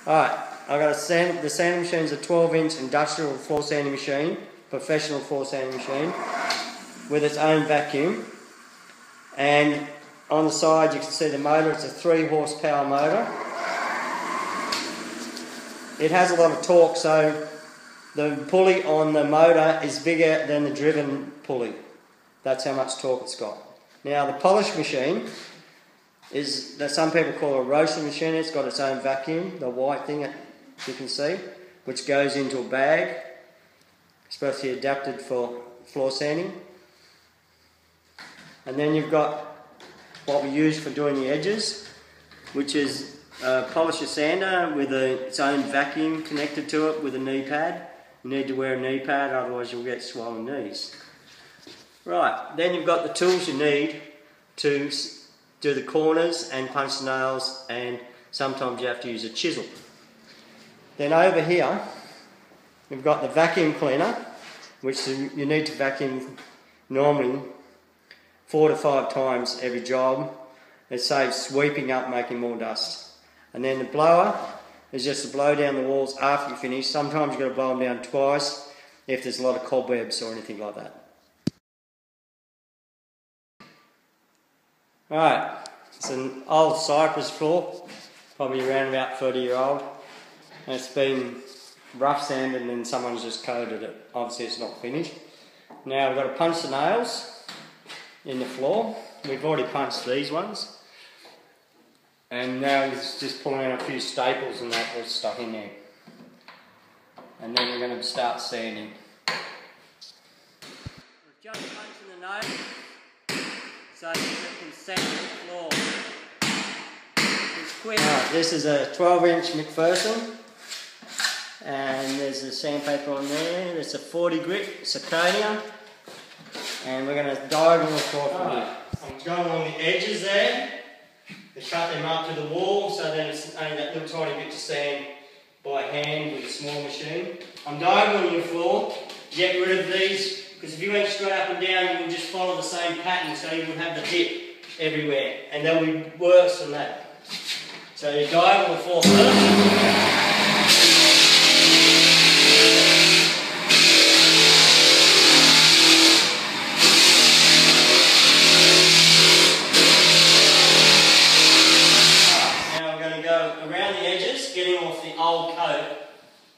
Alright, I've got the sanding machine's a 12-inch industrial floor sanding machine, professional floor sanding machine, with its own vacuum. And on the side you can see the motor, it's a 3 horsepower motor. It has a lot of torque, so the pulley on the motor is bigger than the driven pulley. That's how much torque it's got. Now the polish machine is that some people call a roaster machine. It's got its own vacuum, the white thing that you can see, which goes into a bag, especially adapted for floor sanding. And then you've got what we use for doing the edges, which is a polisher sander with its own vacuum connected to it with a knee pad. You need to wear a knee pad, otherwise you'll get swollen knees. Right, then you've got the tools you need to do the corners and punch the nails, and sometimes you have to use a chisel. Then over here you've got the vacuum cleaner, which you need to vacuum normally 4 to 5 times every job. It saves sweeping up, making more dust. And then the blower is just to blow down the walls after you finish. Sometimes you've got to blow them down twice if there's a lot of cobwebs or anything like that. Alright, it's an old cypress floor, probably around about 30-year-old. It's been rough sanded and then someone's just coated it. Obviously it's not finished. Now we've got to punch the nails in the floor. We've already punched these ones. And now it's just pulling out a few staples and that was stuck in there. And then we're going to start sanding. We've just punched the nails so that you can sand the floor. It's quick. Right, this is a 12-inch McPherson. And there's a sandpaper on there. There's a 40 grit zirconia. And we're going to diagonal the floor from here. I'm going along the edges there to cut them up to the wall, so then it's only that little tiny bit to sand by hand with a small machine. I'm diagonaling the floor to get rid of these, because if you went straight up and down you would just follow the same pattern, so you would have the dip everywhere, and they'll be worse than that. So you diagonal the floor first. Getting off the old coat,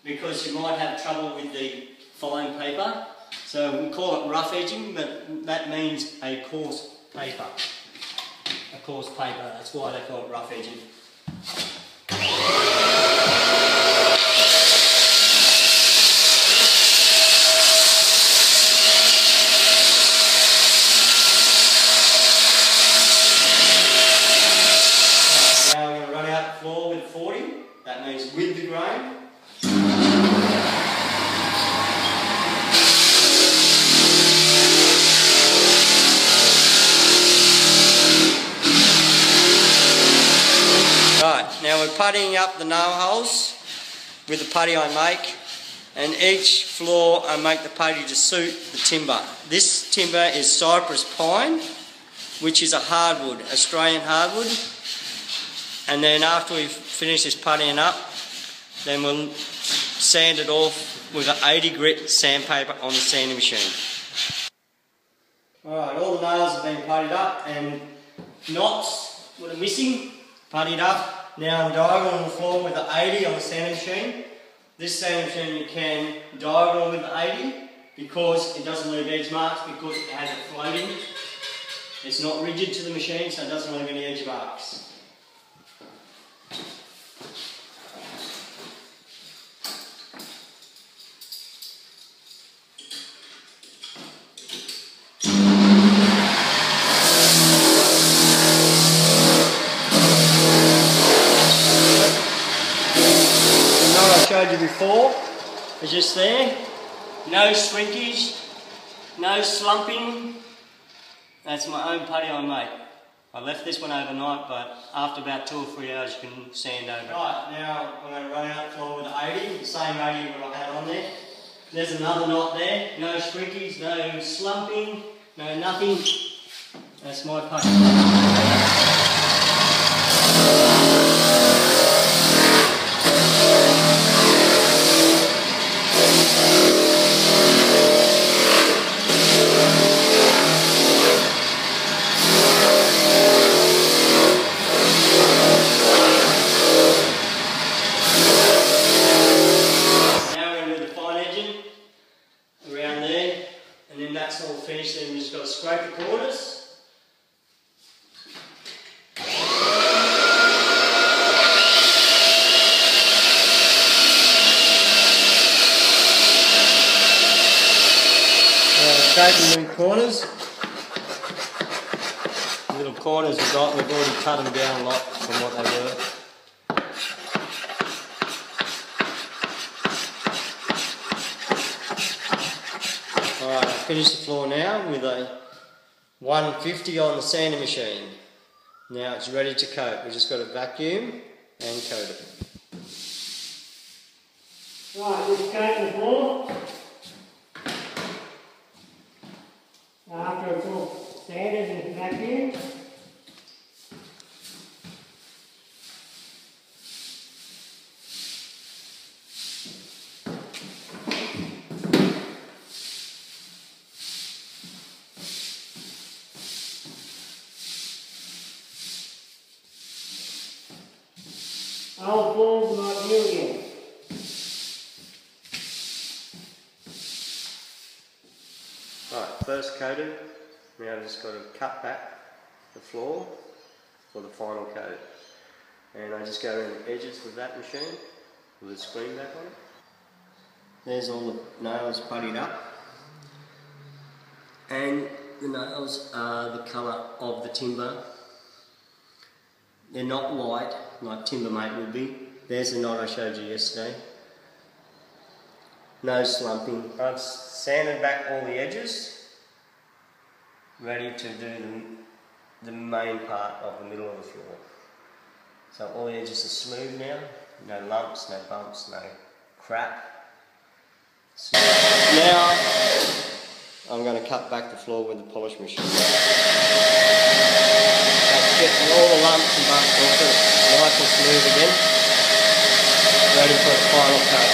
because you might have trouble with the fine paper. So we call it rough edging, but that means a coarse paper. A coarse paper, that's why they call it rough edging. Now we're going to run out the floor with 40. That means with the grain. Right, now we're puttying up the nail holes with the putty I make, and each floor I make the putty to suit the timber. This timber is cypress pine, which is a hardwood, Australian hardwood. And then after we've finished this puttying up, then we'll sand it off with an 80 grit sandpaper on the sanding machine. Alright, all the nails have been puttied up and knots that are missing, puttied up. Now I'm diagonal on the floor with the 80 on the sanding machine. This sanding machine you can diagonal with the 80 because it doesn't leave edge marks, because it has a floating. It's not rigid to the machine, so it doesn't leave any edge marks. Showed you before is just there, no shrinkage, no slumping. That's my own putty I make. I left this one overnight, but after about 2 or 3 hours you can sand over it. Right, now I'm going to run out the floor with the 80, the same 80 that I had on there. There's another knot there, no shrinkage, no slumping, no nothing. That's my putty. scrape the corners. Scraping the corners. The little corners we've already cut them down a lot from what they were. Alright, I've finished the floor now with a 150 on the sanding machine. Now it's ready to coat. We've just got to vacuum and coat it. Right, we've coated the floor. Now after it's all sanded and vacuumed, old balls are not new again. Right, first coated. Now I've just got to cut back the floor for the final coat. And I just go around the edges with that machine with the screen back on it. There's all the nails puttied up. And the nails are the colour of the timber. They're not white like Timbermate would be. There's the knot I showed you yesterday. No slumping. I've sanded back all the edges, ready to do the main part of the middle of the floor. So all the edges are smooth now, no lumps, no bumps, no crap. So now I'm going to cut back the floor with the polish machine. That's getting all the lumps and bumps off it, nice and smooth again. Ready for the final cut.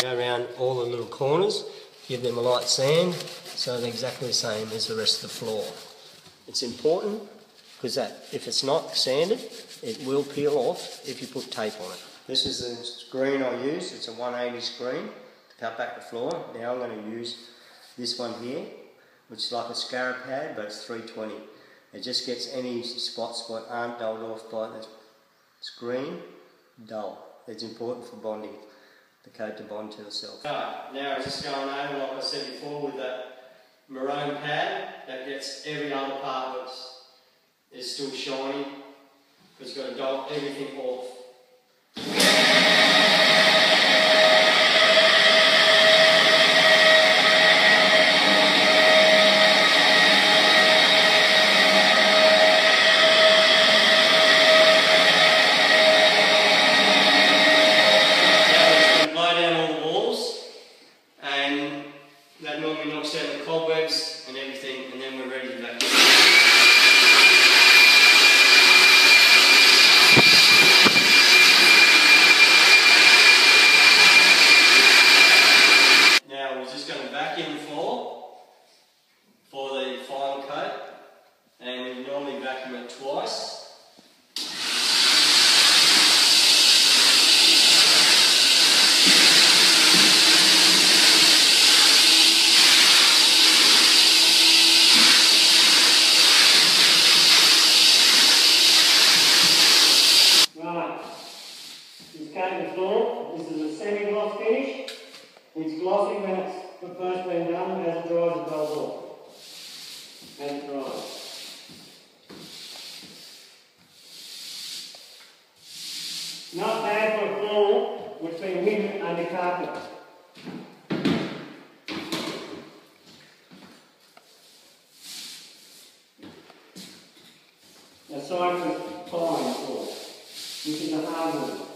Now, go around all the little corners, give them a light sand so they're exactly the same as the rest of the floor. It's important because if it's not sanded, it will peel off if you put tape on it. This is the screen I used. It's a 180 screen to cut back the floor. Now I'm going to use this one here, which is like a scarab pad, but it's 320. It just gets any spots that aren't dulled off by the screen dull. It's important for bonding, the coat to bond to itself. Right, now I'm just going over, like I said before, with that maroon pad that gets every other part that is still shiny, because it's got to dull everything off. That normally knocks out the cobwebs and everything, and then we're ready to vacuum. Now we're just going to vacuum the floor for the final coat, and we normally vacuum it twice. This is a semi-gloss finish. It's glossy when it's first been done, and as it dries it goes off. And it dries. Not bad for a floor which has been hidden under carpet. Aside from pine floor, which is a hardwood.